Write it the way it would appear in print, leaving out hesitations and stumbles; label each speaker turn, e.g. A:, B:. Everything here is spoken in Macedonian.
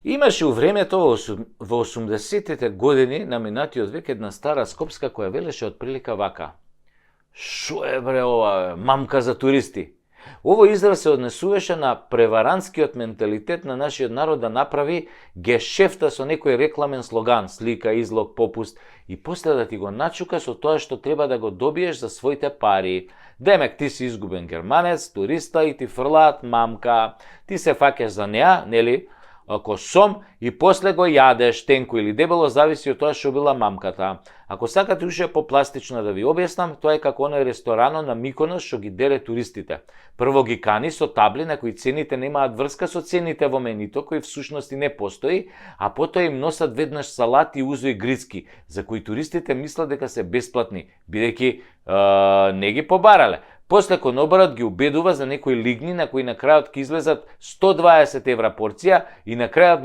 A: Имаше у времето во 80-тите години на минатиот век една стара скопска која велеше отприлика вака: "Шо е бре ова, мамка за туристи?" Овој израз се однесуваше на преварантскиот менталитет на нашиот народ да направи гешефта со некој рекламен слоган, слика, излог, попуст и после да ти го начука со тоа што треба да го добиеш за своите пари. Демек ти си изгубен германец, туриста и ти фрлаат мамка. Ти се фаќаш за неа, нели? Ако сом и после го јадеш тенко или дебело, зависи од тоа што била мамката. Ако сакате уште попластично да ви објаснам, тоа е како оној ресторано на Миконос што ги дере туристите. Прво ги кани со табли на кои цените немаат врска со цените во менито, кој всушност и не постои, а потоа им носат веднаш салати, узо и грицки, за кои туристите мислат дека се бесплатни, бидејќи не ги побарале. После конобарот ги убедува за некои лигни на кои на крајот ќе излезат 120 евра порција и на крајот